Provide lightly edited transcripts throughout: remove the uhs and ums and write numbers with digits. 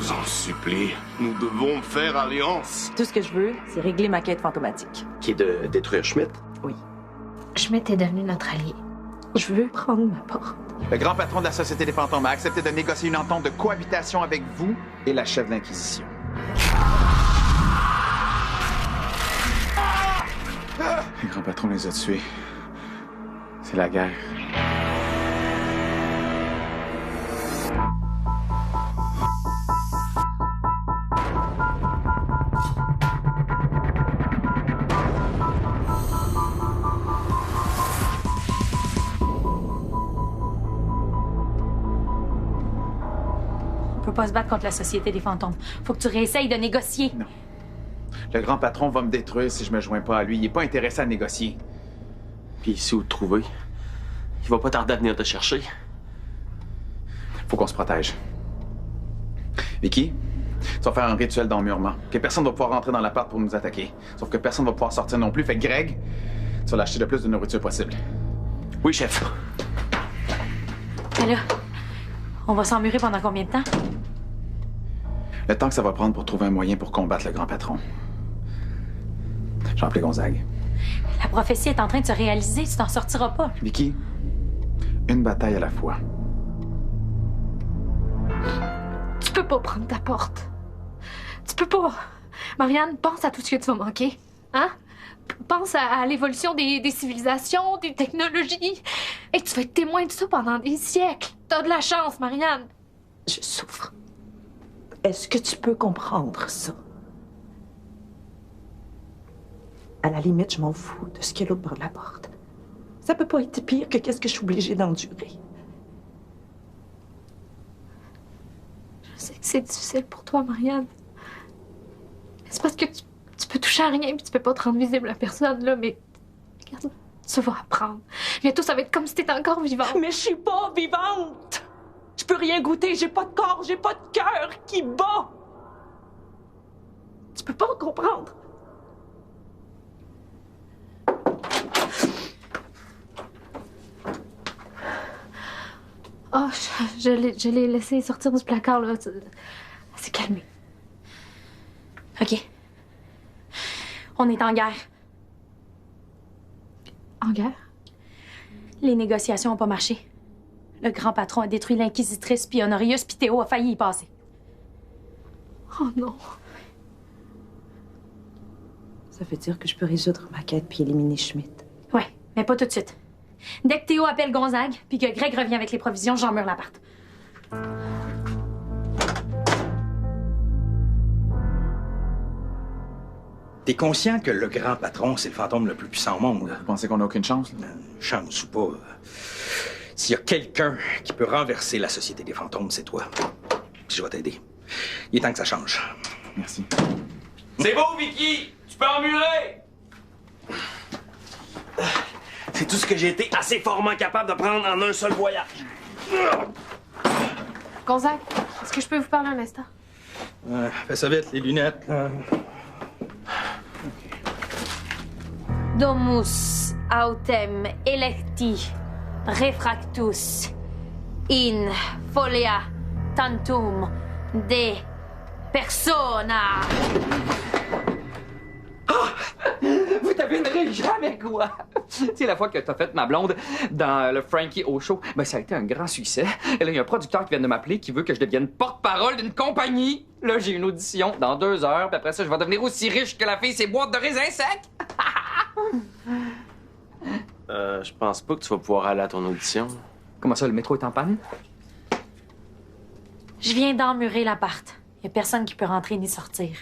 vous en supplie, nous devons faire alliance. Tout ce que je veux, c'est régler ma quête fantomatique. Qui est de détruire Schmidt? Oui. Schmidt est devenu notre allié. Je veux prendre ma porte. Le grand patron de la Société des Fantômes a accepté de négocier une entente de cohabitation avec vous et la chef de l'Inquisition. Le grand patron les a tués. C'est la guerre. On peut pas se battre contre la Société des Fantômes. Faut que tu réessayes de négocier. Non. Le grand patron va me détruire si je me joins pas à lui. Il est pas intéressé à négocier. Puis ici où te trouver, il va pas tarder à venir te chercher. Faut qu'on se protège. Vicky, tu vas faire un rituel d'emmurement. Que personne va pouvoir rentrer dans l'appart pour nous attaquer. Sauf que personne va pouvoir sortir non plus. Fait que Greg, tu vas l'acheter le plus de nourriture possible. Oui, chef. Mais là, on va s'emmurer pendant combien de temps? Le temps que ça va prendre pour trouver un moyen pour combattre le grand patron. J'ai appelé Gonzague. La prophétie est en train de se réaliser, tu t'en sortiras pas. Vicky, une bataille à la fois. Tu peux pas prendre ta porte. Tu peux pas. Marianne, pense à tout ce que tu vas manquer. Hein? Pense à l'évolution des civilisations, des technologies. Et tu vas être témoin de ça pendant des siècles. T'as de la chance, Marianne. Je souffre. Est-ce que tu peux comprendre ça? À la limite, je m'en fous de ce qu'il y a l'autre bord de la porte. Ça peut pas être pire que qu'est-ce que je suis obligée d'endurer. Je sais que c'est difficile pour toi, Marianne. C'est parce que tu peux toucher à rien puis tu peux pas te rendre visible à personne, là, mais... Regarde, tu vas apprendre. Bientôt, ça va être comme si t'étais encore vivante. Mais je suis pas vivante! Je peux rien goûter, j'ai pas de corps, j'ai pas de cœur qui bat! Tu peux pas comprendre. Oh, je l'ai laissé sortir du placard, là. Elle s'est calmée. OK. On est en guerre. En guerre? Les négociations n'ont pas marché. Le grand patron a détruit l'inquisitrice, puis Honorius, puis Théo a failli y passer. Oh non. Ça veut dire que je peux résoudre ma quête puis éliminer Schmidt. Ouais, mais pas tout de suite. Dès que Théo appelle Gonzague, puis que Greg revient avec les provisions, j'emmure l'appart. T'es conscient que le grand patron, c'est le fantôme le plus puissant au monde? Vous pensez qu'on n'a aucune chance? Chance ou pas. S'il y a quelqu'un qui peut renverser la Société des Fantômes, c'est toi. Puis je vais t'aider. Il est temps que ça change. Merci. C'est beau, Vicky! Tu peux emmurer! C'est tout ce que j'ai été assez fortement capable de prendre en un seul voyage. Gonzague, est-ce que je peux vous parler un instant? Fais ça vite, les lunettes. Domus autem electi refractus in folia tantum de persona. Vous devinerez jamais quoi! Tu sais, la fois que t'as fait ma blonde dans le Frankie au show, ben ça a été un grand succès. Et là, il y a un producteur qui vient de m'appeler qui veut que je devienne porte-parole d'une compagnie. Là, j'ai une audition dans 2 heures, puis après ça, je vais devenir aussi riche que la fille ses boîtes de raisins secs. Je pense pas que tu vas pouvoir aller à ton audition. Comment ça, le métro est en panne? Je viens d'emmurer l'appart. Il y a personne qui peut rentrer ni sortir.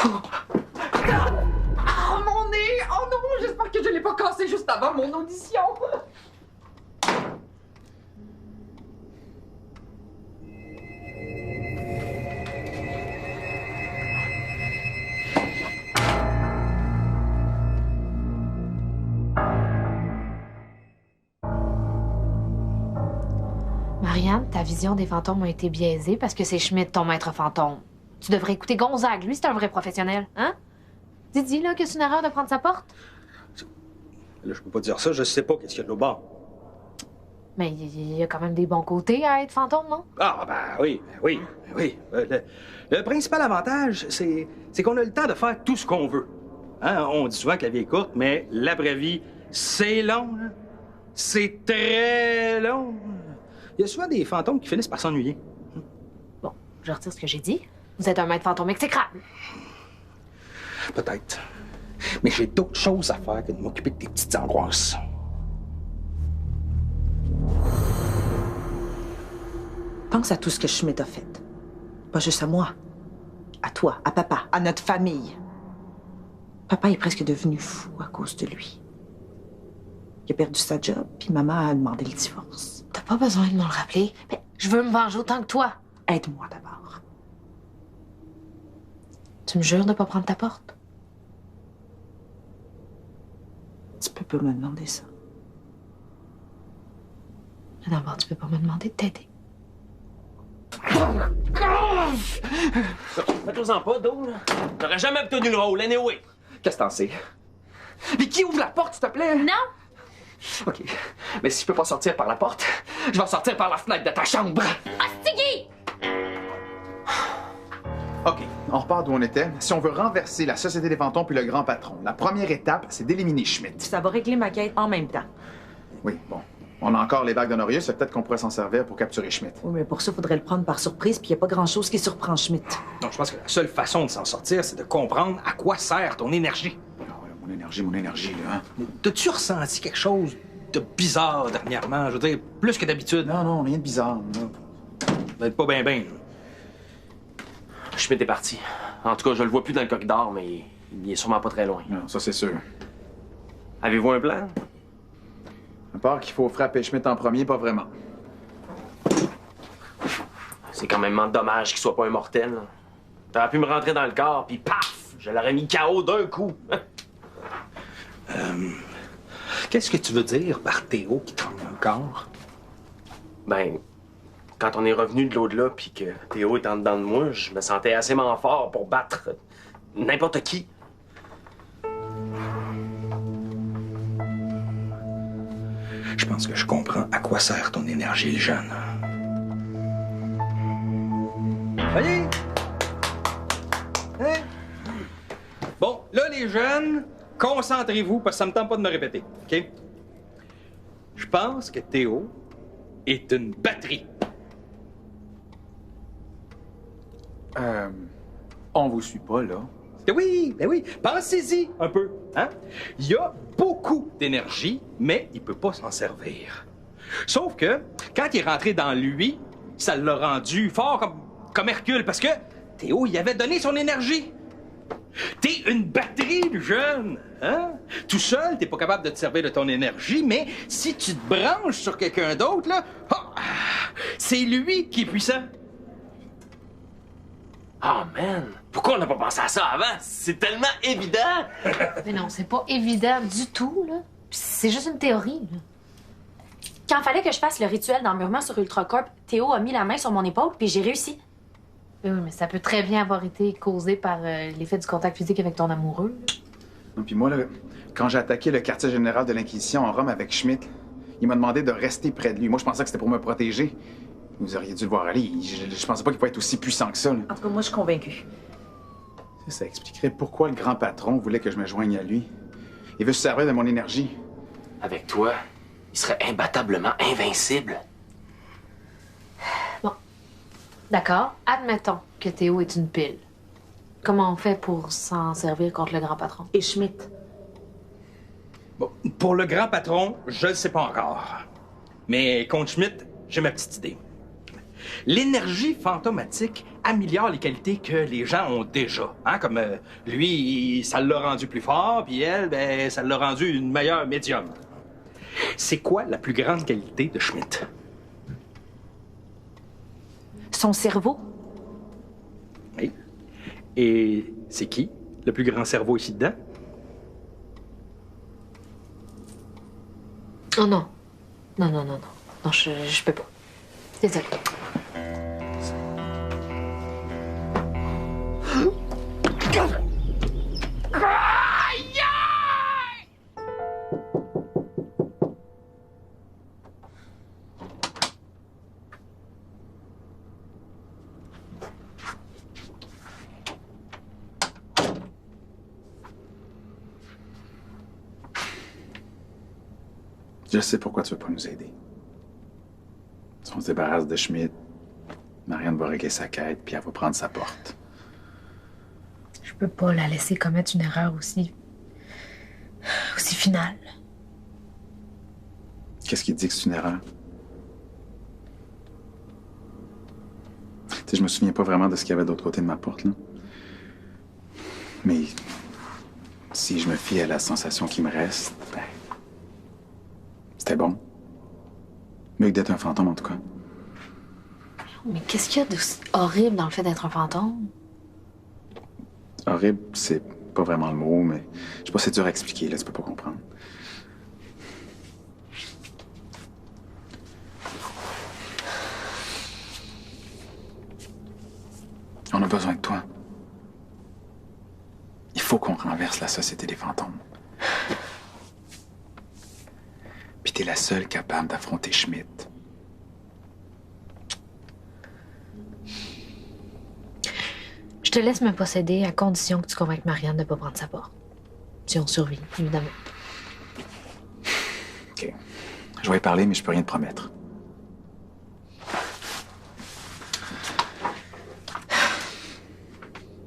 Oh, mon nez! Oh non! J'espère que je l'ai pas cassé juste avant mon audition! Marianne, ta vision des fantômes a été biaisée parce que c'est Schmidt, ton maître fantôme. Tu devrais écouter Gonzague. Lui, c'est un vrai professionnel, hein? Dis là que c'est une erreur de prendre sa porte. Là, je peux pas dire ça, je sais pas qu'est-ce qu'il y a de l'autre bord. Mais il y a quand même des bons côtés à être fantôme, non? Ah, oui. Le principal avantage, c'est qu'on a le temps de faire tout ce qu'on veut. Hein? On dit souvent que la vie est courte, mais la vraie vie, c'est long. Hein? C'est très long. Il y a souvent des fantômes qui finissent par s'ennuyer. Bon, je retire ce que j'ai dit. Vous êtes un maître fantôme exécrable. Peut-être. Mais j'ai d'autres choses à faire que de m'occuper de tes petites angoisses. Pense à tout ce que Schmidt a fait. Pas juste à moi. À toi, à papa, à notre famille. Papa est presque devenu fou à cause de lui. Il a perdu sa job, puis maman a demandé le divorce. T'as pas besoin de me le rappeler. Mais je veux me venger autant que toi. Aide-moi d'abord. Tu me jures de pas prendre ta porte? Tu peux pas me demander ça. Mais d'abord, tu peux pas me demander de t'aider. Fais-toi-en pas, d'eau, là. T'aurais jamais obtenu le rôle, anyway. Qu'est-ce que t'en sais? Vicky, ouvre la porte, s'il te plaît! Non! OK. Mais si je peux pas sortir par la porte, je vais sortir par la fenêtre de ta chambre! Hostigui! OK, on repart d'où on était. Si on veut renverser la Société des fantômes puis le grand patron, la première étape, c'est d'éliminer Schmidt. Ça va régler ma quête en même temps. Oui, bon. On a encore les bagues d'Honorius, c'est peut-être qu'on pourrait s'en servir pour capturer Schmidt. Oui, mais pour ça, il faudrait le prendre par surprise, puis il n'y a pas grand-chose qui surprend Schmidt. Donc, je pense que la seule façon de s'en sortir, c'est de comprendre à quoi sert ton énergie. Mon énergie, là, hein? T'as-tu ressenti quelque chose de bizarre dernièrement? Je veux dire, plus que d'habitude. Non, rien de bizarre. Non. Peut-être pas bien. Schmidt est parti. En tout cas, je le vois plus dans le corridor, mais il est sûrement pas très loin. Non, ça, c'est sûr. Avez-vous un plan? À part qu'il faut frapper Schmidt en premier, pas vraiment. C'est quand même dommage qu'il soit pas immortel. T'aurais pu me rentrer dans le corps, puis paf! Je l'aurais mis KO d'un coup. Qu'est-ce que tu veux dire par Théo qui tremble encore? Ben, quand on est revenu de l'au-delà, puis que Théo est en dedans de moi, je me sentais assez fort pour battre n'importe qui. Je pense que je comprends à quoi sert ton énergie, le jeune. Allez! Hein? Bon, là, les jeunes, concentrez-vous, parce que ça me tente pas de me répéter, OK? Je pense que Théo est une batterie. On vous suit pas, là. Ben oui, pensez-y un peu, hein? Il y a beaucoup d'énergie, mais il peut pas s'en servir. Sauf que, quand il est rentré dans lui, ça l'a rendu fort comme Hercule, parce que Théo, il avait donné son énergie. T'es une batterie, le jeune, hein? Tout seul, t'es pas capable de te servir de ton énergie, mais si tu te branches sur quelqu'un d'autre, là, c'est lui qui est puissant. Oh man! Pourquoi on n'a pas pensé à ça avant? C'est tellement évident! Mais non, c'est pas évident du tout, là. Puis c'est juste une théorie, là. Quand fallait que je fasse le rituel d'emmurement sur Ultracorp, Théo a mis la main sur mon épaule, puis j'ai réussi. Oui, mais ça peut très bien avoir été causé par l'effet du contact physique avec ton amoureux. Et puis moi, là, quand j'ai attaqué le quartier général de l'Inquisition en Rome avec Schmidt, il m'a demandé de rester près de lui. Moi, je pensais que c'était pour me protéger. Vous auriez dû le voir aller. Je pensais pas qu'il pouvait être aussi puissant que ça, là. En tout cas, moi, je suis convaincue. Ça expliquerait pourquoi le grand patron voulait que je me joigne à lui. Il veut se servir de mon énergie. Avec toi, il serait imbattablement invincible. Bon. D'accord. Admettons que Théo est une pile. Comment on fait pour s'en servir contre le grand patron? Et Schmidt? Bon, pour le grand patron, je le sais pas encore. Mais contre Schmidt, j'ai ma petite idée. L'énergie fantomatique améliore les qualités que les gens ont déjà. Hein? Comme lui, ça l'a rendu plus fort, puis elle, ben, ça l'a rendu une meilleure médium. C'est quoi la plus grande qualité de Schmidt? Son cerveau? Oui. Et c'est qui, le plus grand cerveau ici dedans? Oh non. Non, je peux pas. Désolée. Je sais pourquoi tu veux pas nous aider. Si on se débarrasse de Schmidt, Marianne va régler sa quête, puis elle va prendre sa porte. Je peux pas la laisser commettre une erreur aussi finale. Qu'est-ce qui te dit que c'est une erreur? Tu sais, je me souviens pas vraiment de ce qu'il y avait de l'autre côté de ma porte, là. Mais si je me fie à la sensation qui me reste, ben, c'était bon. Mieux que d'être un fantôme, en tout cas. Mais qu'est-ce qu'il y a de horrible dans le fait d'être un fantôme? Horrible, c'est pas vraiment le mot, mais je sais pas, c'est dur à expliquer, là, tu peux pas comprendre. On a besoin de toi. Il faut qu'on renverse la société des fantômes. Puis t'es la seule capable d'affronter Schmidt. Je te laisse me posséder à condition que tu convainques Marianne de ne pas prendre sa porte. Si on survit, évidemment. OK. Je vais y parler, mais je peux rien te promettre.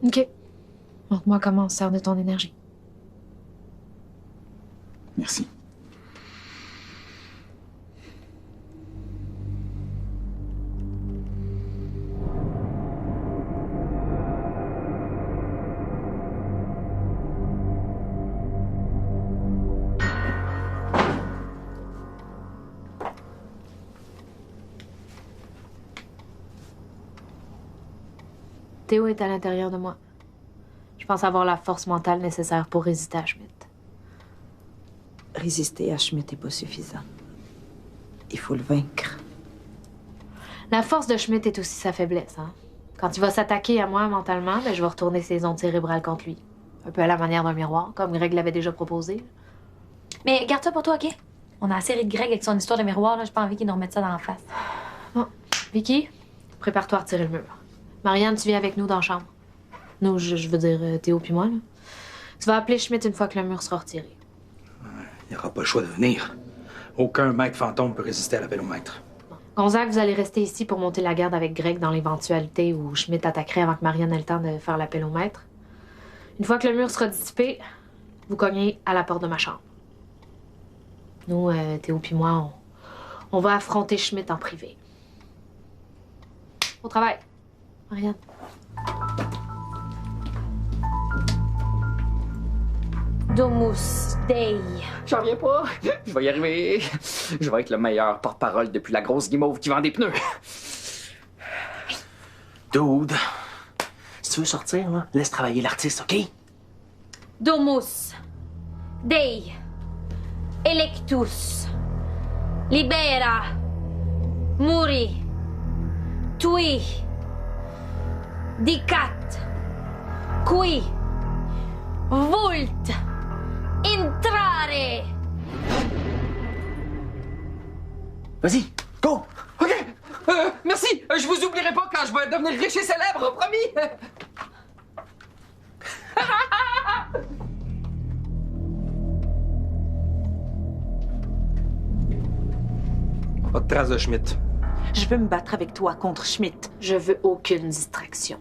OK. Montre-moi comment on se sert de ton énergie. Merci. Théo est à l'intérieur de moi. Je pense avoir la force mentale nécessaire pour résister à Schmidt. Résister à Schmidt n'est pas suffisant. Il faut le vaincre. La force de Schmidt est aussi sa faiblesse, hein? Quand il va s'attaquer à moi mentalement, ben, je vais retourner ses ondes cérébrales contre lui. Un peu à la manière d'un miroir, comme Greg l'avait déjà proposé. Mais garde ça pour toi, OK? On a assez ri de Greg avec son histoire de miroir, là. J'ai pas envie qu'il nous remette ça dans la face. Bon. Vicky, prépare-toi à retirer le mur. Marianne, tu viens avec nous dans la chambre. Nous, je veux dire Théo puis moi, là. Tu vas appeler Schmidt une fois que le mur sera retiré. Il n'y aura pas le choix de venir. Aucun maître fantôme peut résister à l'appel au maître. Gonzague, vous allez rester ici pour monter la garde avec Greg dans l'éventualité où Schmidt attaquerait avant que Marianne ait le temps de faire l'appel au maître. Une fois que le mur sera dissipé, vous cognez à la porte de ma chambre. Nous, Théo puis moi, on va affronter Schmidt en privé. Au travail. Marianne. Domus Dei. J'en reviens pas. Je vais y arriver. Je vais être le meilleur porte-parole depuis la grosse guimauve qui vend des pneus. Dude, si tu veux sortir, là, laisse travailler l'artiste, OK? Domus Dei. Electus. Libera. Muri. Tui. Dicat. Qui. Vult. Entrare. Vas-y, go! OK. Merci. Je vous oublierai pas quand je vais devenir riche et célèbre, promis. Pas de trace de Schmidt. Je veux me battre avec toi contre Schmidt. Je veux aucune distraction.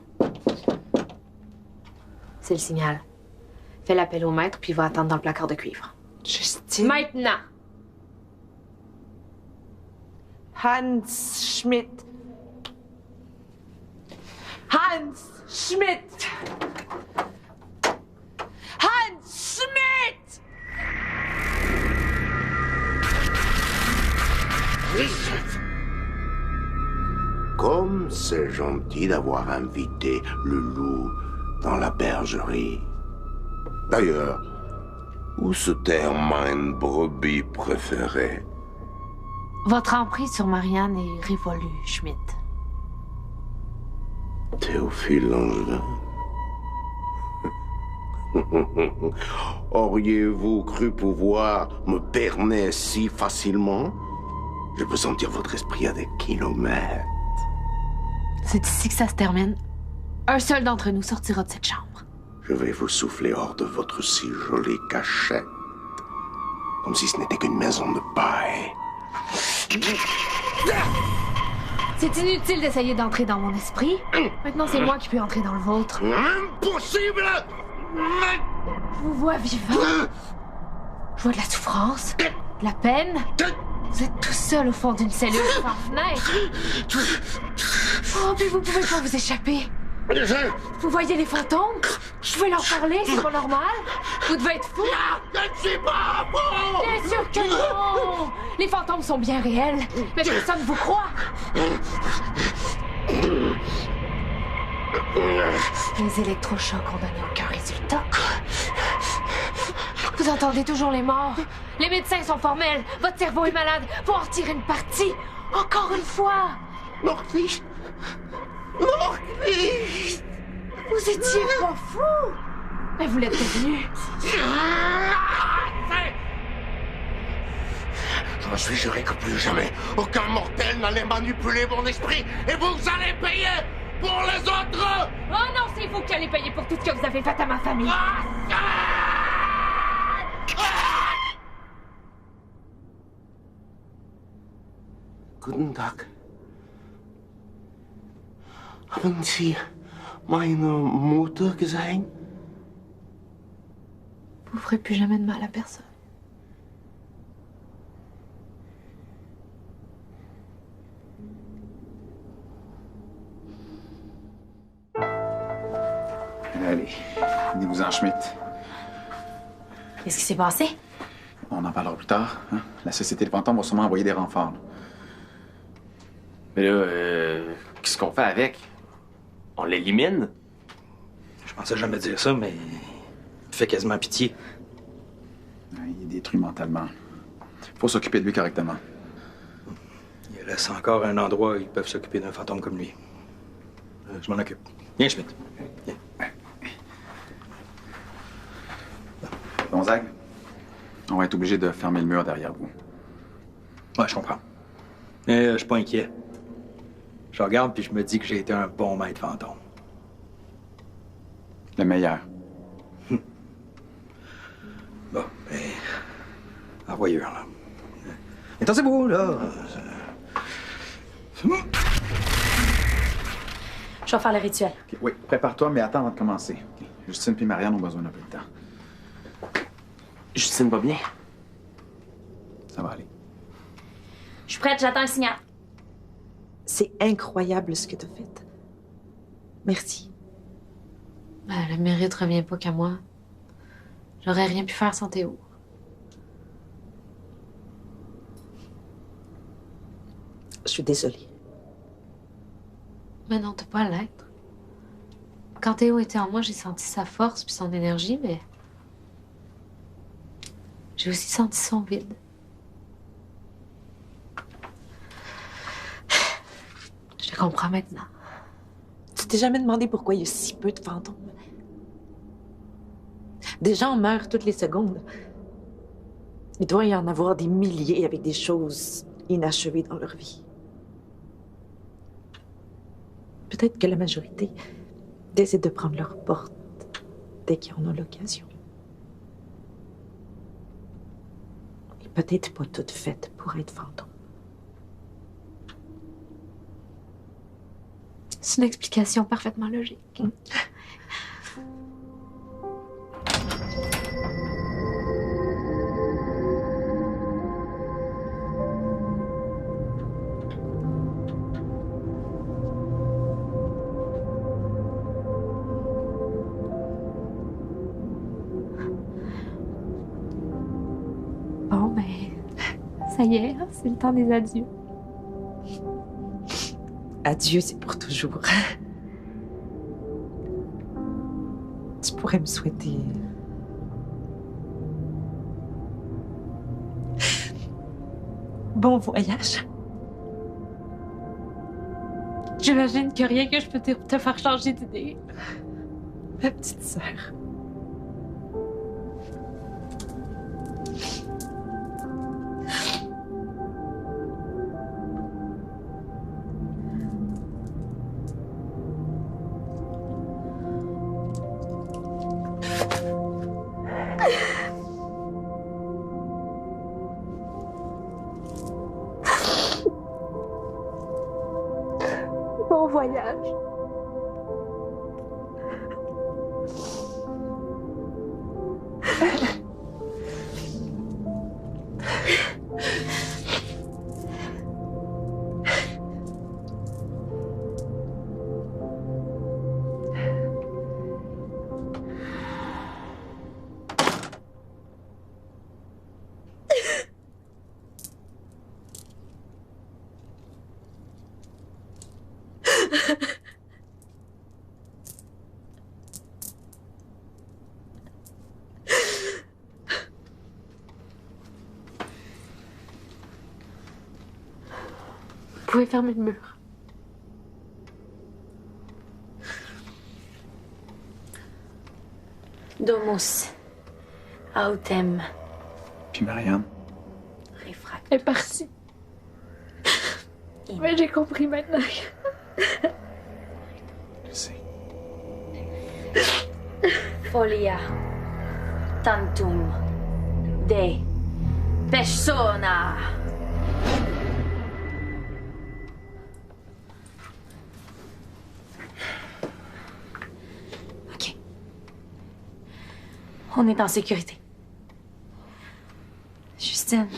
C'est le signal. Fais l'appel au maître, puis va attendre dans le placard de cuivre. Justine. Maintenant! Hans Schmidt. Hans Schmidt. Hans Schmidt! Comme c'est gentil d'avoir invité le loup dans la bergerie. D'ailleurs, où se terre ma brebis préférée? Votre emprise sur Marianne est révolue, Schmidt. Théophile Langevin. Auriez-vous cru pouvoir me permettre si facilement? Je peux sentir votre esprit à des kilomètres. C'est ici que ça se termine. Un seul d'entre nous sortira de cette chambre. Je vais vous souffler hors de votre si jolie cachette. Comme si ce n'était qu'une maison de paille. C'est inutile d'essayer d'entrer dans mon esprit. Maintenant, c'est moi qui peux entrer dans le vôtre. Impossible! Je vous vois vivant. Je vois de la souffrance, de la peine. Vous êtes tout seul au fond d'une cellule sans fenêtre. Oh, puis vous pouvez pas vous échapper. Vous voyez les fantômes? Je pouvais leur parler, c'est pas normal? Vous devez être fou! Je ne suis pas fou! Bien sûr que non! Les fantômes sont bien réels, mais personne vous croit! Les électrochocs ont donné aucun résultat. Vous entendez toujours les morts. Les médecins sont formels. Votre cerveau est malade. Faut en retirer une partie. Encore une fois! Nordquist! Nordquist! Vous étiez pas fou! Mais vous l'êtes devenu. Je me suis juré que plus jamais aucun mortel n'allait manipuler mon esprit et vous allez payer pour les autres! Oh non, c'est vous qui allez payer pour tout ce que vous avez fait à ma famille. Guten Tag. Haben Sie meine Mutter gesehen? Vous ferez plus jamais de mal à personne. Allez, venez-vous-en, Schmidt. Qu'est-ce qui s'est passé? On en parlera plus tard. Hein? La Société des fantômes va sûrement envoyer des renforts. Là. Mais là, qu'est-ce qu'on fait avec? On l'élimine? Je pensais jamais dire ça, mais il me fait quasiment pitié. Il est détruit mentalement. Faut s'occuper de lui correctement. Il reste encore un endroit où ils peuvent s'occuper d'un fantôme comme lui. Je m'en occupe. Viens, Schmidt. Viens. Gonzague, on va être obligé de fermer le mur derrière vous. Ouais, je comprends. Mais je suis pas inquiet. Je regarde puis je me dis que j'ai été un bon maître fantôme. Le meilleur. Bon, mais... En voyeur, là. Attendez-vous, là. Je vais faire le rituel. Okay, oui, prépare-toi, mais attends avant de commencer. Okay. Justine et Marianne ont besoin d'un peu de temps. Justine va bien? Ça va aller. Je suis prête, j'attends un signal. C'est incroyable ce que t'as fait. Merci. Le mérite revient pas qu'à moi. J'aurais rien pu faire sans Théo. Je suis désolée. Mais non, t'as pas à l'être. Quand Théo était en moi, j'ai senti sa force puis son énergie, mais... j'ai aussi senti son vide. Je comprends maintenant. Tu t'es jamais demandé pourquoi il y a si peu de fantômes? Des gens meurent toutes les secondes. Il doit y en avoir des milliers avec des choses inachevées dans leur vie. Peut-être que la majorité décide de prendre leur porte dès qu'ils en ont l'occasion. Et peut-être pas toutes faites pour être fantômes. C'est une explication parfaitement logique. Bon, ben, ça y est, hein, c'est le temps des adieux. Adieu, c'est pour toujours. Tu pourrais me souhaiter... bon voyage. J'imagine que rien que je peux te faire changer d'idée. Ma petite sœur. Bon voyage. Vous pouvez fermer le mur. Domus. Autem. Puis Marianne. Réfract. Elle est partie. Mais j'ai compris maintenant. Je sais. Folia. Tantum. De. Persona. OK. On est en sécurité. Justine.